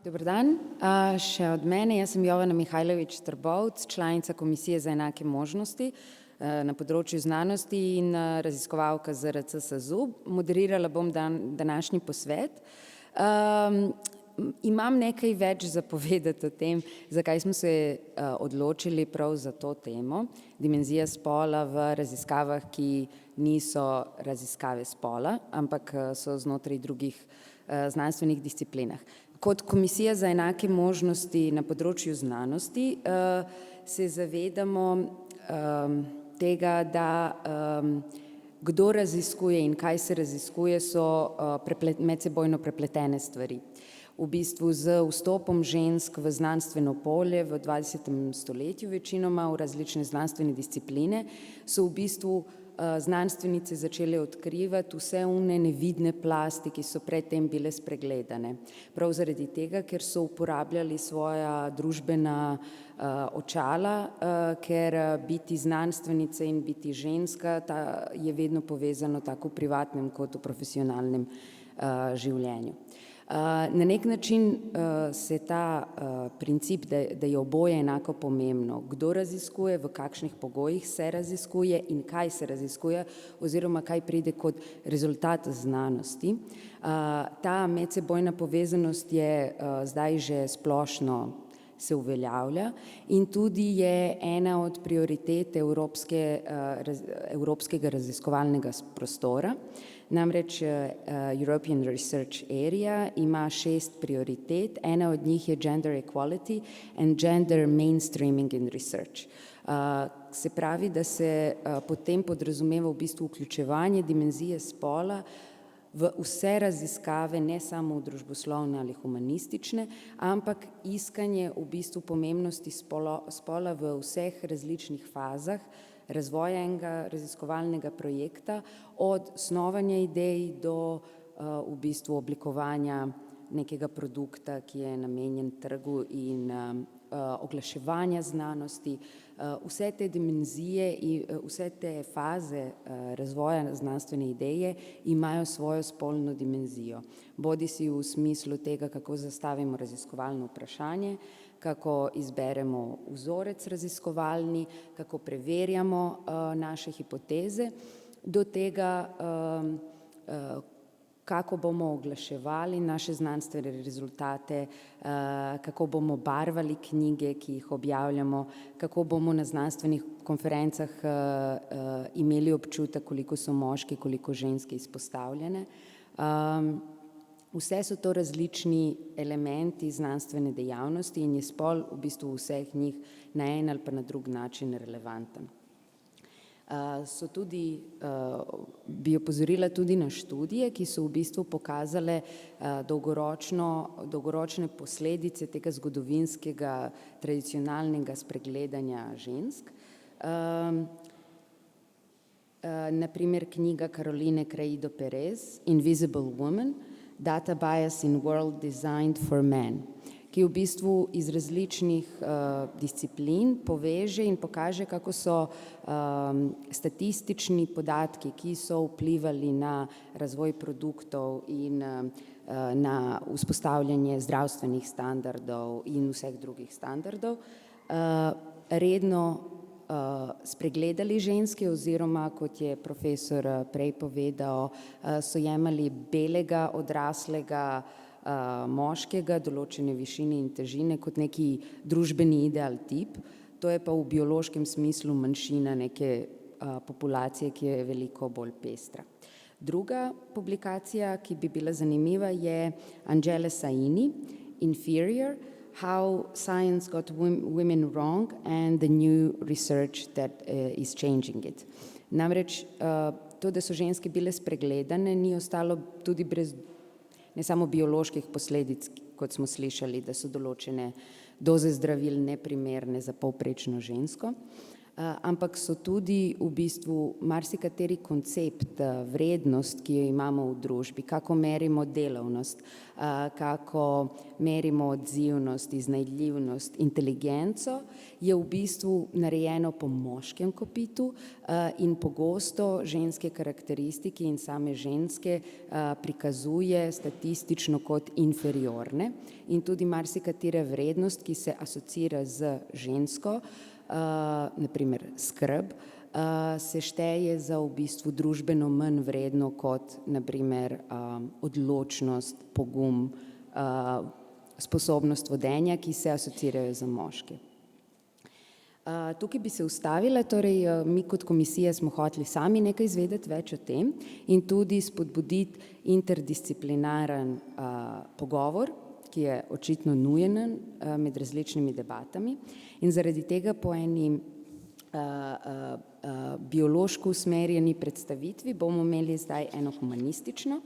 Dober dan. Še od mene, jaz sem Jovana Mihajlović Trbovc, članica Komisije za enake možnosti na področju znanosti in raziskovalka ZRC SAZU. Moderirala bom današnji posvet. Imam nekaj več za povedati o tem, zakaj smo se odločili prav za to temo, dimenzija spola v raziskavah, ki niso raziskave spola, ampak so znotraj drugih znanstvenih disciplinah. Kot Komisija za enake možnosti na področju znanosti se zavedamo tega, da kdo raziskuje in kaj se raziskuje, so medsebojno prepletene stvari. V bistvu z vstopom žensk v znanstveno polje v 20. stoletju večinoma v različne znanstvene discipline so v bistvu znanstvenice začele odkrivati vse one nevidne plasti, ki so predtem bile spregledane. Prav zaradi tega, ker so uporabljali svoja družbena očala, ker biti znanstvenice in biti ženska je vedno povezano tako v privatnem kot v profesionalnem življenju. Na nek način se ta princip, da je oboje enako pomembno, kdo raziskuje, v kakšnih pogojih se raziskuje in kaj se raziskuje oziroma kaj pride kot rezultat znanosti. Ta medsebojna povezanost je zdaj že splošno se uveljavlja in tudi je ena od prioritet evropskega raziskovalnega prostora. Namreč European Research Area ima 6 prioritet, ena od njih je Gender Equality and Gender Mainstreaming in Research. Se pravi, da se potem podrazumeva v bistvu vključevanje dimenzije spola v vse raziskave, ne samo v družboslovne ali humanistične, ampak iskanje v bistvu pomembnosti spola v vseh različnih fazah razvoja enega raziskovalnega projekta, od snovanja idej do v bistvu oblikovanja nekega produkta, ki je namenjen trgu in oglaševanja znanosti. Vse te dimenzije in vse te faze razvoja znanstvene ideje imajo svojo spolno dimenzijo. Bodisi v smislu tega, kako zastavimo raziskovalno vprašanje, kako izberemo vzorec raziskovalni, kako preverjamo naše hipoteze, do tega, kako bomo oglaševali naše znanstvene rezultate, kako bomo barvali knjige, ki jih objavljamo, kako bomo na znanstvenih konferencah imeli občutek, koliko so moški, koliko ženske izpostavljene. Vse so to različni elementi znanstvene dejavnosti in je spol v bistvu vseh njih na en ali pa na drug način relevanten. Bi opozorila tudi na študije, ki so v bistvu pokazale dolgoročne posledice tega zgodovinskega tradicionalnega spregledanja žensk. Na primer knjiga Caroline Craido Perez, Invisible Woman, Data Bias in World Designed for Men, ki v bistvu iz različnih disciplin poveže in pokaže, kako so statistični podatki, ki so vplivali na razvoj produktov in na vzpostavljanje zdravstvenih standardov in vseh drugih standardov, redno spregledali ženske oziroma, kot je profesor prej povedal, so jemali belega, odraslega moškega, določene višine in težine kot neki družbeni ideal tip. To je pa v biološkem smislu manjšina neke populacije, ki je veliko bolj pestra. Druga publikacija, ki bi bila zanimiva, je Angele Saini, Inferior, How Science Got Women Wrong and the New Research that is Changing It. Namreč to, da so ženske bile spregledane, ni ostalo tudi brez ne samo bioloških posledic, kot smo slišali, da so določene doze zdravil neprimerne za povprečno žensko, ampak so tudi v bistvu marsikateri koncept, vrednost, ki jo imamo v družbi, kako merimo delovnost, kako merimo odzivnost, iznajdljivnost, inteligenco, je v bistvu narejeno po moškem kopitu in pogosto ženske karakteristike in same ženske prikazuje statistično kot inferiorne in tudi marsikatera vrednost, ki se asociira z žensko, naprimer skrb, se šteje za v bistvu družbeno manj vredno kot naprimer odločnost, pogum, sposobnost vodenja, ki se asociirajo za moške. Tukaj bi se ustavila, torej mi kot komisija smo hoteli sami nekaj izvedeti več o tem in tudi spodbuditi interdisciplinaren pogovor, ki je očitno nujen med različnimi debatami in zaradi tega po eni biološko usmerjeni predstavitvi bomo imeli zdaj eno humanistično